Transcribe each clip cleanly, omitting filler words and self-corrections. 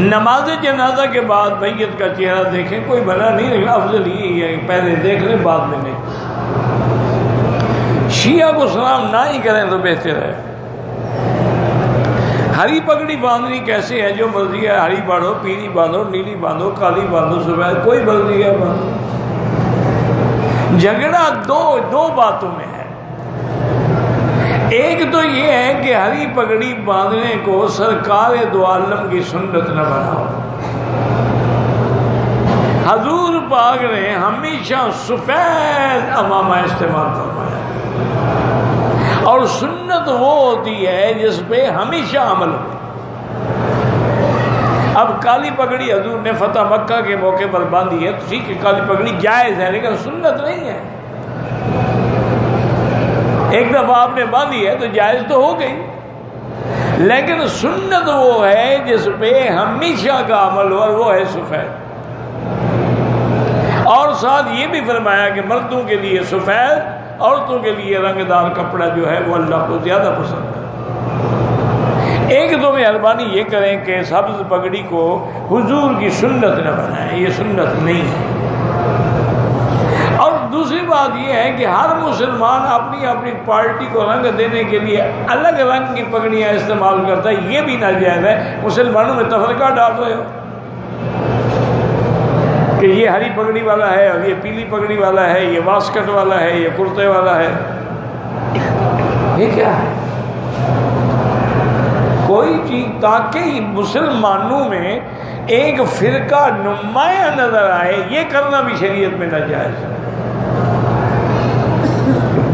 نماز جنازہ کے بعد میت کا چہرہ دیکھیں کوئی بھلا نہیں، لیکن افضل یہی ہے کہ پہلے دیکھ لیں بعد میں نہیں۔ شیعہ کو سلام نہ ہی کریں تو بہتر ہے۔ ہری پگڑی باندھنی کیسے ہے؟ جو مرضی ہے، ہری باندھو، پیلی باندھو، نیلی باندھو، کالی باندھو، سفید، کوئی مرضی ہے باندھو۔ جھگڑا دو باتوں میں ہے۔ ایک تو یہ ہے کہ ہری پگڑی باندھنے کو سرکار دو عالم کی سنت نہ بناؤ۔ حضور پاک نے ہمیشہ سفید عمامہ استعمال فرمایا، اور سنت وہ ہوتی ہے جس پہ ہمیشہ عمل ہو۔ اب کالی پگڑی حضور نے فتح مکہ کے موقع پر باندھی ہے، تو ٹھیک ہے کالی پگڑی جائز ہے، لیکن سنت نہیں ہے۔ ایک دفعہ آپ نے باندھی ہے تو جائز تو ہو گئی، لیکن سنت وہ ہے جس پہ ہمیشہ کا عمل ہو، اور وہ ہے سفید۔ اور ساتھ یہ بھی فرمایا کہ مردوں کے لیے سفید، عورتوں کے لیے رنگ دار کپڑا جو ہے وہ اللہ کو زیادہ پسند ہے۔ ایک تو مہربانی یہ کریں کہ سبز پگڑی کو حضور کی سنت نہ بنائیں، یہ سنت نہیں ہے۔ اور دوسری بات یہ ہے کہ ہر مسلمان اپنی اپنی پارٹی کو رنگ دینے کے لیے الگ رنگ کی پگڑیاں استعمال کرتا ہے، یہ بھی ناجائز ہے۔ مسلمانوں میں تفرقہ ڈال رہے ہو کہ یہ ہری پگڑی والا ہے، اور یہ پیلی پگڑی والا ہے، یہ واسکٹ والا ہے، یہ کرتے والا ہے۔ یہ کیا ہے؟ کوئی چیز تاکہ مسلمانوں میں ایک فرقہ نمایاں نظر آئے، یہ کرنا بھی شریعت میں ناجائز ہے۔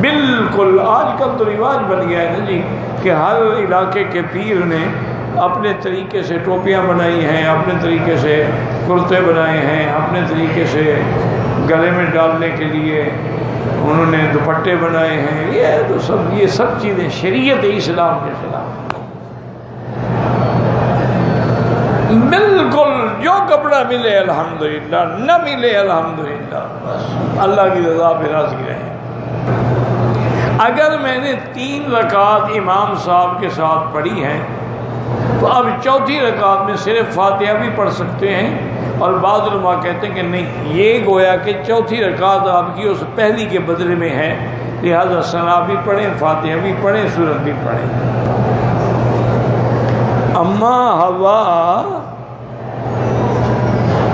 بالکل آج کل تو رواج بن گیا ہے نا جی کہ ہر علاقے کے پیر نے اپنے طریقے سے ٹوپیاں بنائی ہیں، اپنے طریقے سے کرتے بنائے ہیں، اپنے طریقے سے گلے میں ڈالنے کے لیے انہوں نے دوپٹے بنائے ہیں۔ یہ سب چیزیں شریعت اسلام کے خلاف۔ بالکل جو کپڑا ملے الحمدللہ، نہ ملے الحمدللہ، بس اللہ کی رضا پہ راضی رہیں۔ اگر میں نے 3 رکعت امام صاحب کے ساتھ پڑھی ہیں تو اب چوتھی رکعت میں صرف فاتحہ بھی پڑھ سکتے ہیں، اور بعض علماء کہتے ہیں کہ نہیں، یہ گویا کہ چوتھی رکعت آپ کی اس پہلی کے بدلے میں ہے، لہذا ثنا بھی پڑھیں، فاتحہ بھی پڑھیں، سورت بھی پڑھیں۔ اماں حوا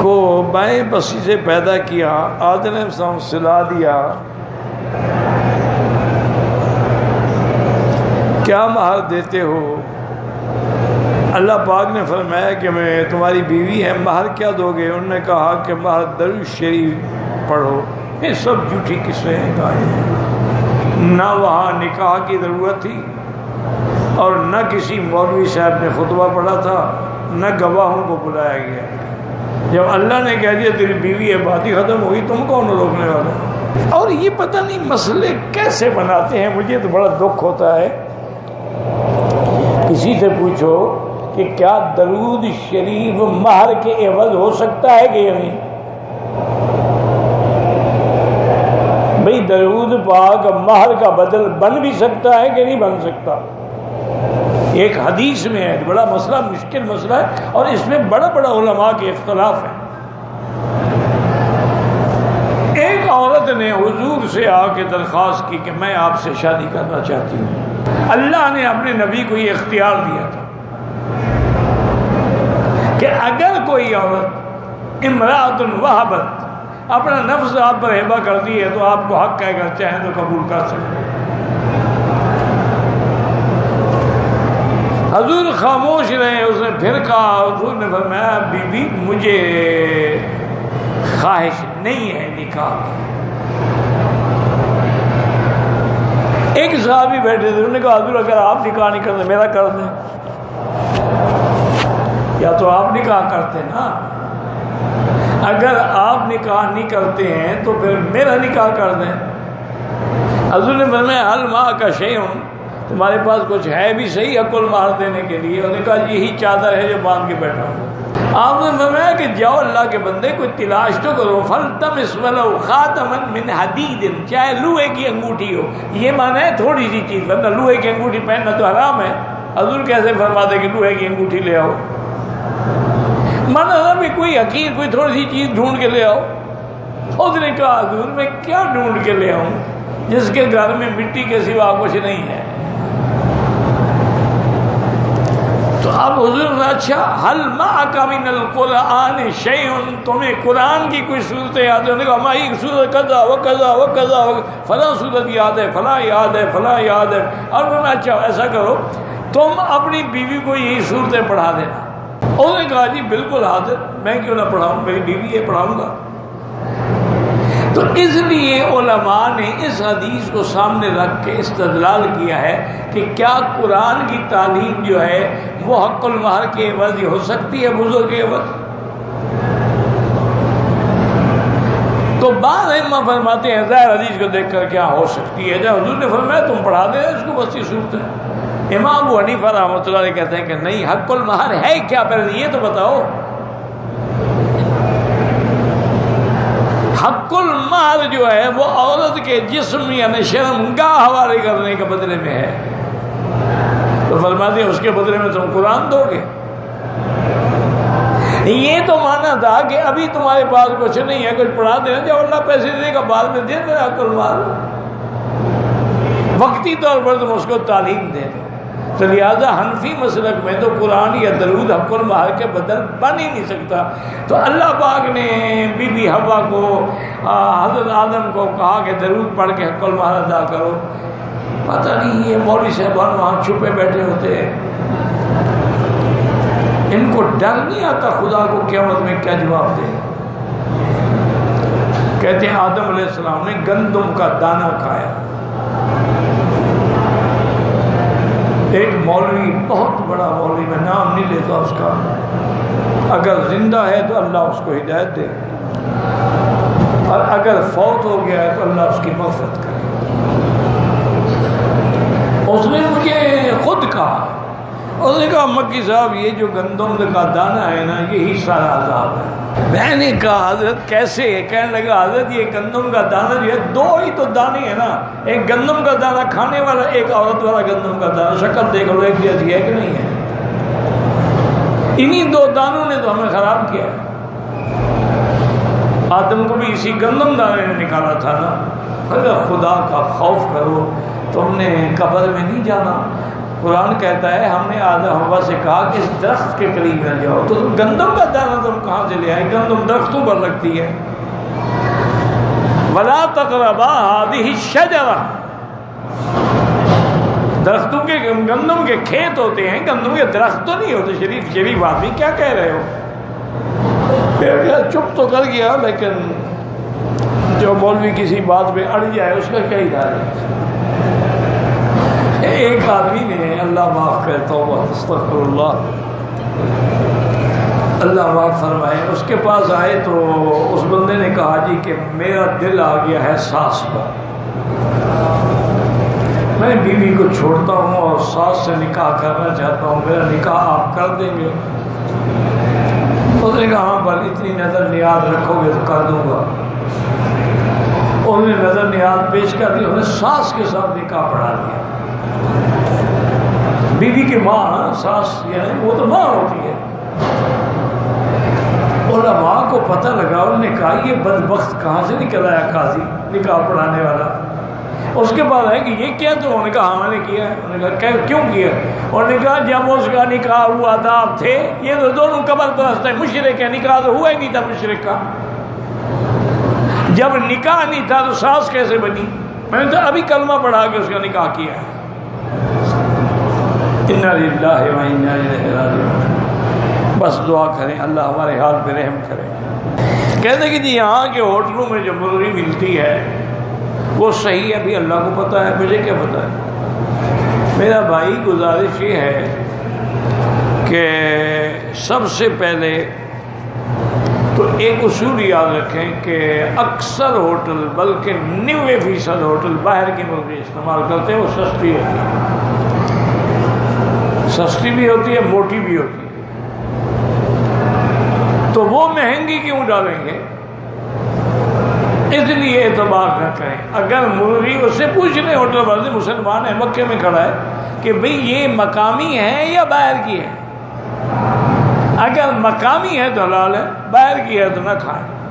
کو بائیں بسی سے پیدا کیا، آدم نے سلا دیا، کیا مہر دیتے ہو؟ اللہ پاک نے فرمایا کہ میں تمہاری بیوی ہے، مہر کیا دو گے؟ انہوں نے کہا کہ مہر درود شریف پڑھو۔ یہ سب جھوٹی قصے ہیں کہانی۔ نہ وہاں نکاح کی ضرورت تھی، اور نہ کسی مولوی صاحب نے خطبہ پڑھا تھا، نہ گواہوں کو بلایا گیا۔ جب اللہ نے کہہ دیا تیری بیوی ہے، بات ہی ختم ہوئی، تم کون روکنے والا؟ اور یہ پتہ نہیں مسئلے کیسے بناتے ہیں، مجھے تو بڑا دکھ ہوتا ہے۔ کسی سے پوچھو کہ کیا درود شریف مہر کے عوض ہو سکتا ہے کہ نہیں؟ بھئی درود پاک مہر کا بدل بن بھی سکتا ہے کہ نہیں بن سکتا؟ ایک حدیث میں ہے، بڑا مسئلہ، مشکل مسئلہ ہے، اور اس میں بڑا بڑا علماء کے اختلاف ہے۔ ایک عورت نے حضور سے آ کے درخواست کی کہ میں آپ سے شادی کرنا چاہتی ہوں۔ اللہ نے اپنے نبی کو یہ اختیار دیا تھا کہ اگر کوئی عورت امرأۃ وہبت اپنا نفس آپ پر ہبہ کرتی ہے تو آپ کو حق ہے، اگر چاہیں تو قبول کر سکتے۔ حضور خاموش رہے، اس نے پھر کہا، حضور نے فرمایا بی بی مجھے خواہش نہیں ہے نکاح۔ ایک صحابی بیٹھے تھے، انہوں نے کہا حضور اگر آپ نکاح نہیں کرتے میرا کر دیں۔ یا تو آپ نکاح کرتے نا، اگر آپ نکاح نہیں کرتے ہیں تو پھر میرا نکاح کر دیں۔ حضور نے فرمایا حل ماء کا شیء، تمہارے پاس کچھ ہے بھی صحیح عقل مہر دینے کے لیے؟ انہوں نے کہا یہی چادر ہے جو باندھ کے بیٹھا ہوں۔ آپ نے فرمایا کہ جاؤ اللہ کے بندے کوئی تلاش تو کرو، فَلْتَمِسْ وَلَوْ خَاتَمًا مِّنْ حَدِيدٍ، چاہے لوہے کی انگوٹھی ہو۔ یہ معنی ہے تھوڑی سی چیز، ورنہ لوہے کی انگوٹھی پہننا تو حرام ہے۔ حضور کیسے فرماتے کہ لوہے کی انگوٹھی لے آؤ؟ کی حقیر کوئی تھوڑی سی چیز ڈھونڈ کے لے آؤ. اس نے کہا حضور میں کیا ڈھونڈ کے لے آؤں جس کے گھر میں مٹی کے سوا کچھ نہیں ہے. تو اب حضور نے اچھا حل معک من القرآن شیء، تمہیں قرآن کی کوئی صورت یاد ہے؟ انہوں نے کہا ہماری صورت قضا و قضا و قضا و فلاں صورت یاد ہے، فلاں یاد ہے، فلاں یاد ہے. اور انہوں نے اچھا ایسا کرو تم اپنی بیوی کو یہی صورتیں پڑھا دینا. انہوں نے کہا جی بالکل حاضر، میں کیوں نہ پڑھاؤں، میری بیوی یہ پڑھاؤں گا. تو اس لیے علماء نے اس حدیث کو سامنے رکھ کے استدلال کیا ہے کہ کیا قرآن کی تعلیم جو ہے وہ حق المہر کے عوض ہو سکتی ہے بزرگ کے عوض. تو بعض ائمہ فرماتے ہیں ظاہر حدیث کو دیکھ کر کیا ہو سکتی ہے، جب حضور نے فرمایا تم پڑھا دے اس کو بس یہ صورت ہے. امام ابو حنیفہ رحمۃ اللہ علیہ کہتے ہیں کہ نہیں، حق المہر ہے کیا، پہلے یہ تو بتاؤ. حق المہر جو ہے وہ عورت کے جسم یعنی شرمگاہ حوالے کرنے کے بدلے میں ہے. تو فرماتے ہیں اس کے بدلے میں تم قرآن دو گے. یہ تو مانا تھا کہ ابھی تمہارے پاس کچھ نہیں ہے، کچھ پڑھا دینا، جب اللہ پیسے دے گا بعد میں دے دینا حق المہر. وقتی طور پر تم اس کو تعلیم دے دو. تو لہٰذا حنفی مسلک میں تو قرآن یا درود حق المہر کے بدل بن ہی نہیں سکتا. تو اللہ پاک نے بی بی حوا کو حضرت آدم کو کہا کہ درود پڑھ کے حق المہر ادا کرو. پتہ نہیں یہ مولوی صاحبان وہاں چھپے بیٹھے ہوتے ہیں، ان کو ڈر نہیں آتا خدا کو قیامت میں کیا جواب دے. کہتے ہیں آدم علیہ السلام نے گندم کا دانہ کھایا. ایک مولوی، بہت بڑا مولوی، میں نام نہیں لیتا اس کا، اگر زندہ ہے تو اللہ اس کو ہدایت دے، اور اگر فوت ہو گیا ہے تو اللہ اس کی مغفرت کرے. اس نے مجھے خود کہا، اس نے کہا مکی صاحب یہ جو گندم کا دانہ ہے نا یہی سارا عذاب ہے. میں نے کہا حضرت کیسے؟ کہنے لگا حضرت یہ گندم کا دانہ جو ہے دو ہی تو دانے ہیں نا، ایک گندم کا دانہ کھانے والا، ایک عورت والا گندم کا دانہ. شکل دیکھ لو ایک جیسی ہے کہ نہیں ہے؟ انہی دو دانوں نے تو ہمیں خراب کیا. آدم کو بھی اسی گندم دانے نے نکالا تھا نا. اگر خدا کا خوف کرو تم نے قبر میں نہیں جانا. قرآن کہتا ہے ہم نے آدم حوا سے کہا کہ اس درخت کے قریب نہ جاؤ. تو گندم کا دانہ تم کہاں سے لے آئے؟ گندم درختوں پر لگتی ہے. وَلَا تَقْرَبَا هَٰذِهِ الشَّجَرَةَ، درختوں کے گندم کے کھیت ہوتے ہیں، گندم کے درخت تو نہیں ہوتے. شریف آدمی کیا کہہ رہے ہو؟ چپ تو کر گیا، لیکن جو مولوی کسی بات پہ اڑ جائے اس کا کیا ادارہ ہے. ایک آدمی نے، اللہ معاف کرے، توبہ استغفر اللہ، اللہ معاف فرمائے، اس کے پاس آئے تو اس بندے نے کہا جی کہ میرا دل آ گیا ہے ساس پر، میں بیوی کو چھوڑتا ہوں اور ساس سے نکاح کرنا چاہتا ہوں، میرا نکاح آپ کر دیں گے؟ اس نے کہا ہاں بھائی اتنی نظر نیاز رکھو گے تو کر دوں گا. انہوں نے نظر نیاز پیش کر دی، انہوں نے ساس کے ساتھ نکاح پڑھا دیا. بیوی کی ماں، ساس یعنی وہ تو ماں ہوتی ہے. علماء کو پتہ لگا، انہوں نے کہا یہ بدبخت کہاں سے نکل آیا قاضی نکاح پڑھانے والا. اس کے بعد ہے کہ یہ کیا؟ تو انہوں نے کہا ہاں میں نے کیا ہے. انہوں نے کہا کیوں کیا؟ انہوں نے کہا جب اس کا نکاح ہوا تھا آپ تھے، یہ تو دونوں قبر پرست ہے، مشرک ہے، نکاح تو ہوا ہی نہیں تھا مشرک کا. جب نکاح نہیں تھا تو ساس کیسے بنی؟ میں نے تو ابھی کلمہ پڑھا کے اس کا نکاح کیا ہے. انا للہ و انا الیہ راجعون. بس دعا کریں اللہ ہمارے حال پہ رحم کرے. کہتے ہیں کہ جی یہاں کے ہوٹلوں میں جو مرغی ملتی ہے وہ صحیح ہے، بھی اللہ کو پتہ ہے، مجھے کیا پتہ ہے. میرا بھائی گزارش یہ ہے کہ سب سے پہلے تو ایک اصول یاد رکھیں کہ اکثر ہوٹل بلکہ 90% ہوٹل باہر کی مرغی استعمال کرتے ہیں. وہ سستی ہوتی ہے، سستی بھی ہوتی ہے، موٹی بھی ہوتی ہے. تو وہ مہنگی کیوں ڈالیں گے؟ اس لیے اعتبار نہ کریں. اگر مرغی اس سے پوچھ لیں ہوٹل والے، مسلمان ہے مکے میں کھڑا ہے، کہ بھئی یہ مقامی ہے یا باہر کی ہے؟ اگر مقامی ہے تو حلال ہے، باہر کی ہے تو نہ کھائیں۔